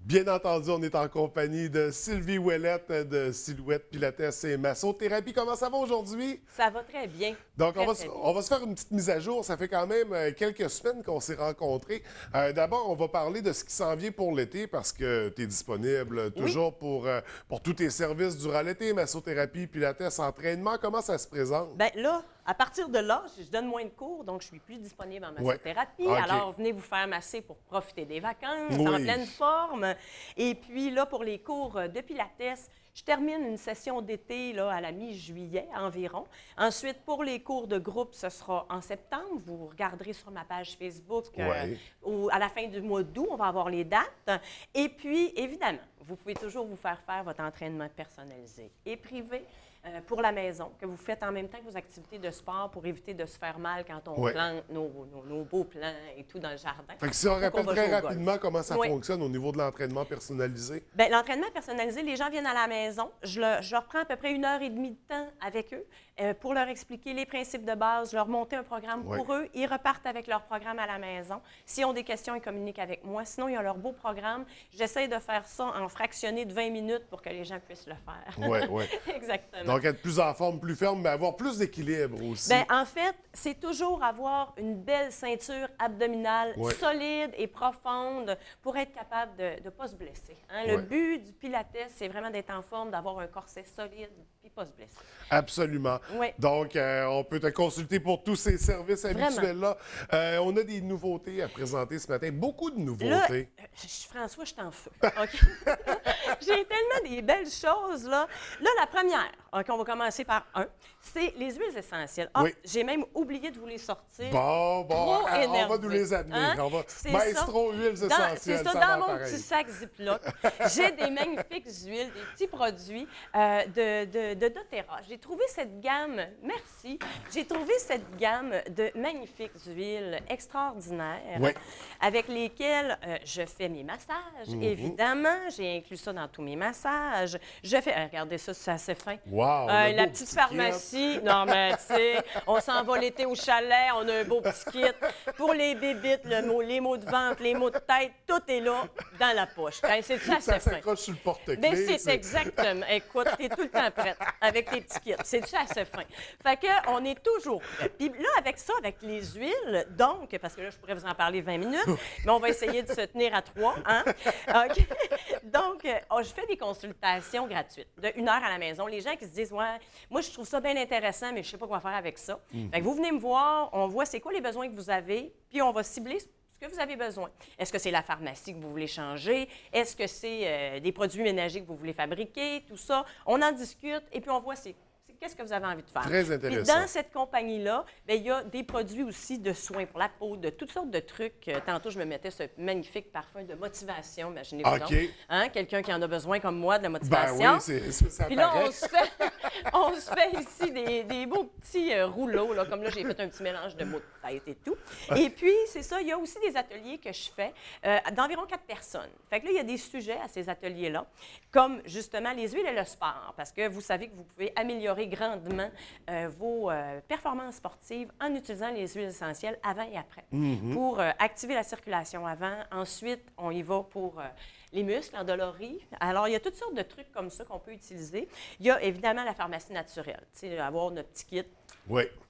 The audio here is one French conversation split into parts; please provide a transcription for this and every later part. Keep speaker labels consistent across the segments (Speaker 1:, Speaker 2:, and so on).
Speaker 1: Bien entendu, on est en compagnie de Sylvie Ouellette de Silhouette Pilates et Massothérapie. Comment ça va aujourd'hui?
Speaker 2: Ça va très bien.
Speaker 1: Donc,
Speaker 2: Très,
Speaker 1: on
Speaker 2: très bien.
Speaker 1: va se faire une petite mise à jour. Ça fait quand même quelques semaines qu'on s'est rencontrés. D'abord, on va parler de ce qui s'en vient pour l'été parce que tu es disponible toujours pour tous tes services durant l'été, massothérapie, pilates, entraînement. Comment ça se présente?
Speaker 2: Bien là, à partir de là, je donne moins de cours, donc je suis plus disponible en massothérapie.
Speaker 1: OK.
Speaker 2: Alors, venez vous faire masser pour profiter des vacances,
Speaker 1: Oui.
Speaker 2: en pleine forme. Et puis là, pour les cours de pilates, je termine une session d'été là, à la mi-juillet environ. Ensuite, pour les cours de groupe, ce sera en septembre. Vous regarderez sur ma page Facebook à la fin du mois d'août, on va avoir les dates. Et puis, évidemment, vous pouvez toujours vous faire votre entraînement personnalisé et privé pour la maison, que vous faites en même temps que vos activités de sport pour éviter de se faire mal quand on plante nos beaux plants et tout dans le jardin.
Speaker 1: Fait que si on rappelle très rapidement comment ça
Speaker 2: Oui.
Speaker 1: fonctionne au niveau de l'entraînement personnalisé.
Speaker 2: Bien, l'entraînement personnalisé, les gens viennent à la maison. Je leur prends à peu près 1h30 de temps avec eux pour leur expliquer les principes de base, leur monter un programme pour eux. Ils repartent avec leur programme à la maison. S'ils ont des questions, ils communiquent avec moi. Sinon, ils ont leur beau programme. J'essaie de faire ça en fractionné de 20 minutes pour que les gens puissent le faire.
Speaker 1: Oui, oui.
Speaker 2: Exactement.
Speaker 1: Donc, être plus en forme, plus ferme, mais avoir plus d'équilibre aussi.
Speaker 2: Bien, en fait, c'est toujours avoir une belle ceinture abdominale solide et profonde pour être capable de ne pas se blesser. Hein? Le but du Pilates, c'est vraiment d'être en forme, d'avoir un corset solide puis pas se blesser.
Speaker 1: Absolument.
Speaker 2: Oui.
Speaker 1: Donc, on peut te consulter pour tous ces services habituels-là. On a des nouveautés à présenter ce matin. Beaucoup de nouveautés.
Speaker 2: Là, François, je suis en feu. OK? J'ai tellement des belles choses, là. Là, la première, OK, on va commencer par c'est les huiles essentielles. Ah, j'ai même oublié de vous les sortir.
Speaker 1: Bon,
Speaker 2: Trop
Speaker 1: on va
Speaker 2: énervé.
Speaker 1: nous les amener.
Speaker 2: Hein?
Speaker 1: On va...
Speaker 2: C'est
Speaker 1: Maestro huiles essentielles.
Speaker 2: C'est ça,
Speaker 1: va
Speaker 2: dans mon
Speaker 1: pareil.
Speaker 2: petit sac Ziploc. J'ai des magnifiques huiles, des petits produits de doTERRA. J'ai trouvé cette gamme, merci, j'ai trouvé cette gamme de magnifiques huiles extraordinaires avec lesquelles je fais mes massages. Évidemment, j'ai inclus ça dans tous mes massages. Je fais, regardez ça, c'est assez fin.
Speaker 1: Wow,
Speaker 2: La
Speaker 1: le beau
Speaker 2: petite
Speaker 1: petit
Speaker 2: pharmacie. Non, mais tu sais, on s'en va l'été au chalet, on a un beau petit kit. Pour les bébites, les maux de ventre, les maux de tête, tout est là dans la poche. C'est-tu assez
Speaker 1: Ça
Speaker 2: fin?
Speaker 1: s'accroche sur le porte-clés.
Speaker 2: Bien, c'est exactement. Écoute, t'es tout le temps prête avec tes petits kits. C'est-tu assez fin? Fait que on est toujours prêt. Puis là, avec ça, avec les huiles, donc, parce que là, je pourrais vous en parler 20 minutes, mais on va essayer de se tenir à 3, hein? OK? Donc, je fais des consultations gratuites de 1 heure à la maison. Les gens qui se disent, ouais, moi, je trouve ça bien intéressant, mais je ne sais pas quoi faire avec ça. Fait que vous venez me voir, on voit c'est quoi les besoins que vous avez, puis on va cibler ce que vous avez besoin. Est-ce que c'est la pharmacie que vous voulez changer? Est-ce que c'est des produits ménagers que vous voulez fabriquer? Tout ça. On en discute et puis on voit qu'est-ce que vous avez envie de faire.
Speaker 1: Très intéressant.
Speaker 2: Puis dans cette compagnie-là, bien, il y a des produits aussi de soins pour la peau, de toutes sortes de trucs. Tantôt, je me mettais ce magnifique parfum de motivation, imaginez-vous donc. Hein? Quelqu'un qui en a besoin comme moi de la motivation.
Speaker 1: Ben oui, ça
Speaker 2: Puis là,
Speaker 1: paraît.
Speaker 2: on se fait ici des beaux petits rouleaux, là, comme là, j'ai fait un petit mélange de mots de tête et tout. Et puis, c'est ça, il y a aussi des ateliers que je fais d'environ 4 personnes. Fait que là, il y a des sujets à ces ateliers-là, comme justement les huiles et le sport, parce que vous savez que vous pouvez améliorer grandement vos performances sportives en utilisant les huiles essentielles avant et après pour activer la circulation avant. Ensuite, on y va pour les muscles endoloris. Alors, il y a toutes sortes de trucs comme ça qu'on peut utiliser. Il y a évidemment la pharmacie naturelle, tu sais, avoir notre petit kit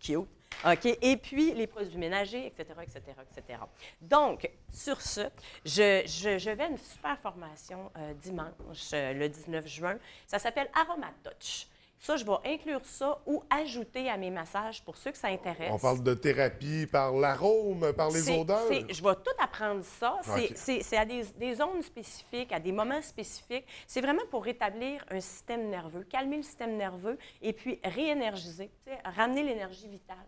Speaker 2: cute. OK. Et puis, les produits ménagers, etc., etc., etc. Donc, sur ce, je vais à une super formation dimanche, le 19 juin. Ça s'appelle Aromatouch. Ça, je vais inclure ça ou ajouter à mes massages pour ceux que ça intéresse.
Speaker 1: On parle de thérapie par l'arôme, par les odeurs.
Speaker 2: Je vais tout apprendre ça.
Speaker 1: OK.
Speaker 2: C'est à des zones spécifiques, à des moments spécifiques. C'est vraiment pour rétablir un système nerveux, calmer le système nerveux et puis réénergiser, ramener l'énergie vitale.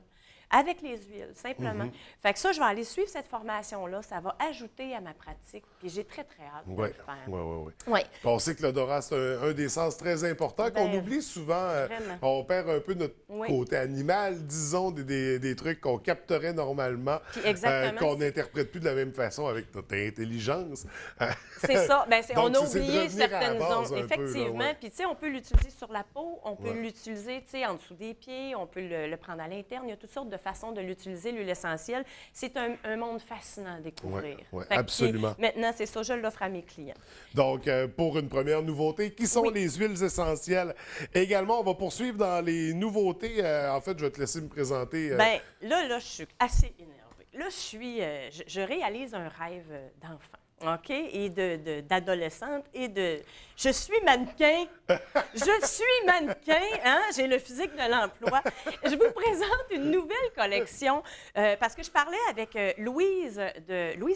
Speaker 2: Avec les huiles, simplement. Fait que ça, je vais aller suivre cette formation-là. Ça va ajouter à ma pratique. Puis j'ai très, très hâte de le faire.
Speaker 1: Oui. On sait que l'odorat, c'est un des sens très importants qu'on oublie souvent. On perd un peu notre côté animal, disons, des trucs qu'on capterait normalement, qu'on n'interprète plus de la même façon avec notre intelligence.
Speaker 2: C'est ça. Bien, on a
Speaker 1: Donc, c'est de
Speaker 2: oublié
Speaker 1: revenir à la
Speaker 2: certaines
Speaker 1: base
Speaker 2: zones.
Speaker 1: un peu,
Speaker 2: Effectivement.
Speaker 1: là,
Speaker 2: Puis, tu sais, on peut l'utiliser sur la peau, on peut l'utiliser, tu sais, en dessous des pieds, on peut le prendre à l'interne. Il y a toutes sortes de façons de l'utiliser, l'huile essentielle. C'est un monde fascinant à découvrir.
Speaker 1: Oui, absolument.
Speaker 2: Maintenant, c'est ça, je l'offre à mes clients.
Speaker 1: Donc, pour une première nouveauté, qui sont les huiles essentielles? Également, on va poursuivre dans les nouveautés. En fait, je vais te laisser me présenter.
Speaker 2: Bien, là, je suis assez énervée. Là, je réalise un rêve d'enfant. OK? Et d'adolescente et de... Je suis mannequin. Je suis mannequin. Hein? J'ai le physique de l'emploi. Je vous présente une nouvelle collection parce que je parlais avec Louise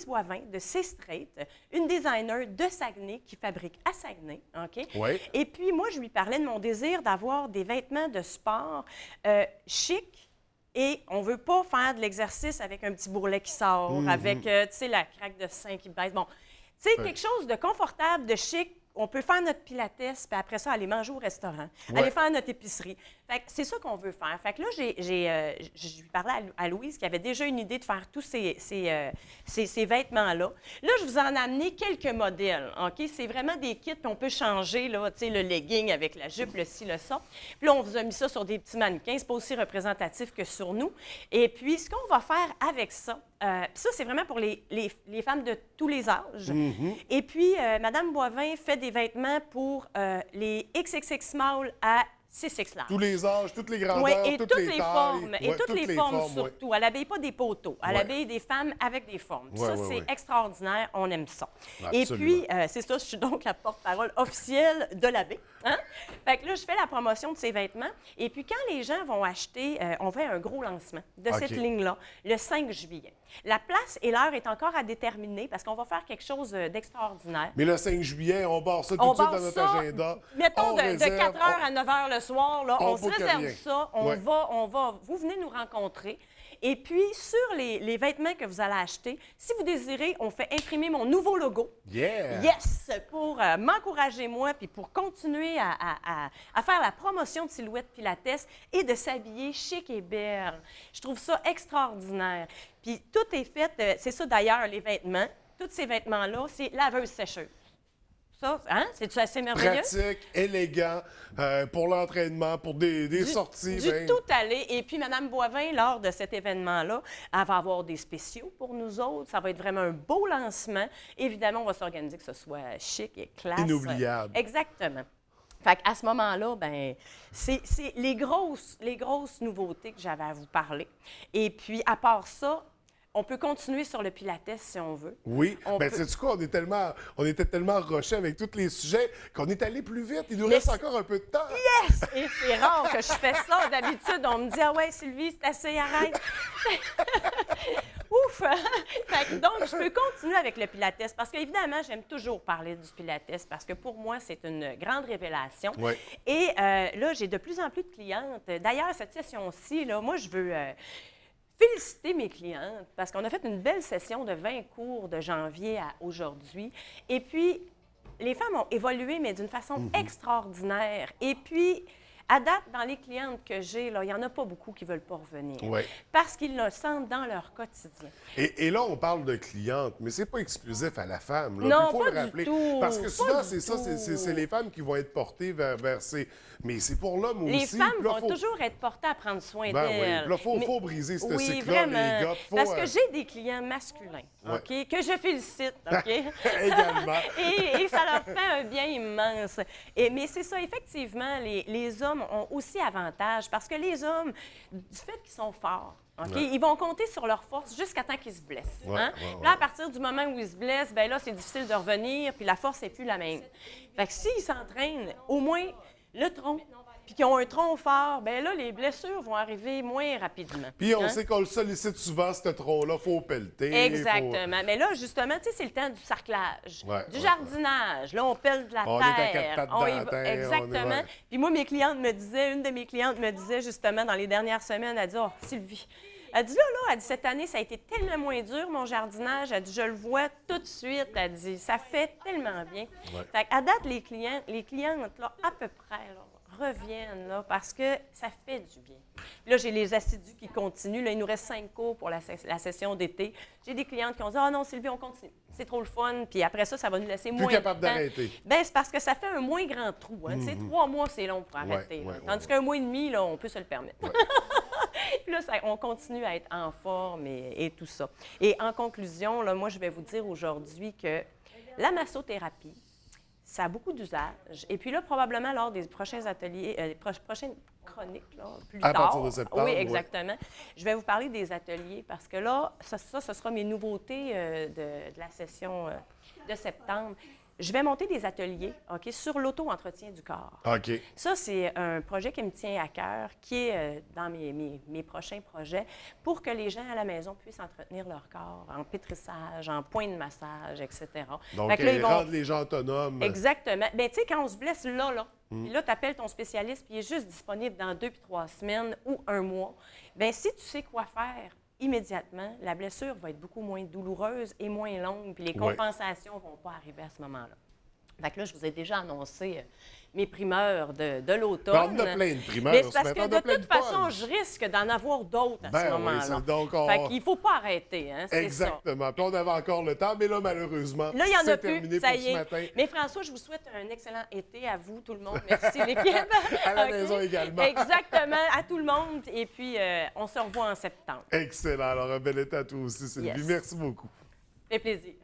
Speaker 2: Boivin de C-Straight, une designer de Saguenay qui fabrique à Saguenay. OK?
Speaker 1: Oui.
Speaker 2: Et puis, moi, je lui parlais de mon désir d'avoir des vêtements de sport chic. Et on ne veut pas faire de l'exercice avec un petit bourrelet qui sort, avec, tu sais, la craque de sein qui baisse. Bon, tu sais, quelque chose de confortable, de chic. On peut faire notre pilates, puis après ça, aller manger au restaurant, aller faire notre épicerie. Fait que c'est ça qu'on veut faire. Fait que là, je lui parlais à Louise qui avait déjà une idée de faire tous ces vêtements-là. Là, je vous en ai amené quelques modèles, OK? C'est vraiment des kits, puis on peut changer, là, tu sais, le legging avec la jupe, le ci, le ça. Puis là, on vous a mis ça sur des petits mannequins. C'est pas aussi représentatif que sur nous. Et puis, ce qu'on va faire avec ça, ça, c'est vraiment pour les femmes de tous les âges. Et puis, Mme Boivin fait des vêtements pour les XXX small à 6X large.
Speaker 1: Tous les âges, toutes les grandeurs,
Speaker 2: et
Speaker 1: toutes les tailles.
Speaker 2: Formes. Et toutes les formes, surtout. Elle n'habille pas des poteaux. Elle habille des femmes avec des formes. Ça, c'est extraordinaire. On aime ça.
Speaker 1: Absolument.
Speaker 2: Et puis, c'est ça, je suis donc la porte-parole officielle de l'abbé. Hein? Fait que là, je fais la promotion de ces vêtements. Et puis, quand les gens vont acheter, on fait un gros lancement de cette ligne-là, le 5 juillet. La place et l'heure est encore à déterminer parce qu'on va faire quelque chose d'extraordinaire.
Speaker 1: Mais le 5 juillet, on barre ça tout de suite dans notre agenda.
Speaker 2: Mettons de 4 h à 9 h le soir, là, on se réserve ça. Vous venez nous rencontrer. Et puis, sur les vêtements que vous allez acheter, si vous désirez, on fait imprimer mon nouveau logo.
Speaker 1: Yeah!
Speaker 2: Yes! Pour m'encourager, moi, puis pour continuer à faire la promotion de Silhouette Pilates et de s'habiller chic et belle. Je trouve ça extraordinaire. Puis, tout est fait, c'est ça d'ailleurs, les vêtements. Tous ces vêtements-là, c'est laveuse-sécheuse. Ça, hein? C'est-tu assez merveilleux?
Speaker 1: Pratique, élégant, pour l'entraînement, pour des sorties.
Speaker 2: Du tout aller. Et puis, Mme Boivin, lors de cet événement-là, elle va avoir des spéciaux pour nous autres. Ça va être vraiment un beau lancement. Évidemment, on va s'organiser que ce soit chic et classe.
Speaker 1: Inoubliable.
Speaker 2: Exactement. Fait qu'à ce moment-là, ben, c'est les grosses nouveautés que j'avais à vous parler. Et puis, à part ça, on peut continuer sur le Pilates si on veut.
Speaker 1: Oui. Bien, sais-tu quoi? On était tellement rushés avec tous les sujets qu'on est allé plus vite. Il nous reste encore un peu de temps.
Speaker 2: Yes! Et c'est rare que je fais ça. D'habitude, on me dit « Ah ouais, Sylvie, c'est assez, arrête! » Ouf! Donc, je peux continuer avec le Pilates parce qu'évidemment, j'aime toujours parler du Pilates parce que pour moi, c'est une grande révélation.
Speaker 1: Oui.
Speaker 2: Et là, j'ai de plus en plus de clientes. D'ailleurs, cette session-ci, là, moi, je veux... féliciter mes clientes parce qu'on a fait une belle session de 20 cours de janvier à aujourd'hui. Et puis, les femmes ont évolué, mais d'une façon extraordinaire. Et puis, à date, dans les clientes que j'ai, il n'y en a pas beaucoup qui ne veulent pas revenir parce qu'ils le sentent dans leur quotidien.
Speaker 1: Et là, on parle de clientes, mais c'est pas exclusif à la femme. Là.
Speaker 2: Non,
Speaker 1: il faut
Speaker 2: pas
Speaker 1: le rappeler.
Speaker 2: du tout.
Speaker 1: Parce que souvent, c'est ça, c'est les femmes qui vont être portées vers ces... Mais c'est pour l'homme aussi.
Speaker 2: Les femmes vont toujours être portées à prendre soin d'elles.
Speaker 1: Oui. Là, il faut briser ce cycle-là,
Speaker 2: vraiment.
Speaker 1: les gars.
Speaker 2: Parce que j'ai des clients masculins, OK, que je félicite, OK?
Speaker 1: Également.
Speaker 2: et ça leur fait un bien immense. Mais c'est ça, effectivement, les hommes ont aussi avantage parce que les hommes, du fait qu'ils sont forts, OK? Ils vont compter sur leur force jusqu'à temps qu'ils se blessent. Là, à partir du moment où ils se blessent, bien là, c'est difficile de revenir, puis la force n'est plus la même. Fait que s'ils s'entraînent, au moins le tronc, puis qu'ils ont un tronc fort, bien là, les blessures vont arriver moins rapidement.
Speaker 1: Puis on sait qu'on le sollicite souvent, ce tronc-là, il faut pelleter.
Speaker 2: Exactement. Mais là, justement, tu sais, c'est le temps du sarclage, du jardinage. Là, on pelle de la terre.
Speaker 1: On est à quatre pattes dans la terre.
Speaker 2: Exactement. Puis moi, une de mes clientes me disait justement dans les dernières semaines, elle dit « Oh, Sylvie, elle dit, elle dit, cette année, ça a été tellement moins dur, mon jardinage. Elle dit, je le vois tout de suite. Elle dit, ça fait tellement bien. Fait qu'à date, les clientes, là, à peu près, là, reviennent, là, parce que ça fait du bien. Puis là, j'ai les assidus qui continuent. Là, il nous reste 5 cours pour la session d'été. J'ai des clientes qui ont dit, ah non, Sylvie, on continue. C'est trop le fun. Puis après ça, ça va nous laisser moins de temps.
Speaker 1: Plus capable d'arrêter.
Speaker 2: Bien, c'est parce que ça fait un moins grand trou. Hein. Tu sais, 3 mois, c'est long pour arrêter. Tandis qu'un mois et demi, là, on peut se le permettre. Puis là, on continue à être en forme et tout ça. Et en conclusion, là, moi, je vais vous dire aujourd'hui que la massothérapie, ça a beaucoup d'usages. Et puis là, probablement, lors des prochains ateliers, prochaines chroniques, là, plus tard.
Speaker 1: À partir de septembre.
Speaker 2: Oui, exactement. Ouais. Je vais vous parler des ateliers parce que là, ce sera mes nouveautés de la session de septembre. Je vais monter des ateliers, OK, sur l'auto-entretien du corps.
Speaker 1: OK.
Speaker 2: Ça, c'est un projet qui me tient à cœur, qui est dans mes prochains projets, pour que les gens à la maison puissent entretenir leur corps en pétrissage, en point de massage, etc.
Speaker 1: Donc, rendre les gens autonomes.
Speaker 2: Exactement. Bien, tu sais, quand on se blesse là, puis là, tu appelles ton spécialiste, puis il est juste disponible dans 2 puis 3 semaines ou 1 mois. Bien, si tu sais quoi faire immédiatement, la blessure va être beaucoup moins douloureuse et moins longue, puis les compensations ne vont pas arriver à ce moment-là. Fait que là, je vous ai déjà annoncé mes primeurs de l'automne.
Speaker 1: On a plein de primeurs.
Speaker 2: Mais c'est parce que de toute façon, je risque d'en avoir d'autres à ce moment-là.
Speaker 1: Donc
Speaker 2: Fait qu'il ne faut pas arrêter, hein, c'est
Speaker 1: exactement. Puis on avait encore le temps, mais là, malheureusement,
Speaker 2: là, il n'y en a
Speaker 1: terminé
Speaker 2: plus,
Speaker 1: pour
Speaker 2: ça y
Speaker 1: ce
Speaker 2: est.
Speaker 1: matin.
Speaker 2: Mais François, je vous souhaite un excellent été à vous, tout le monde. Merci, l'équipe.
Speaker 1: À la maison également.
Speaker 2: Exactement, à tout le monde. Et puis, on se revoit en septembre.
Speaker 1: Excellent. Alors, un bel été à toi aussi, Sylvie.
Speaker 2: Yes.
Speaker 1: Merci beaucoup.
Speaker 2: Ça fait plaisir.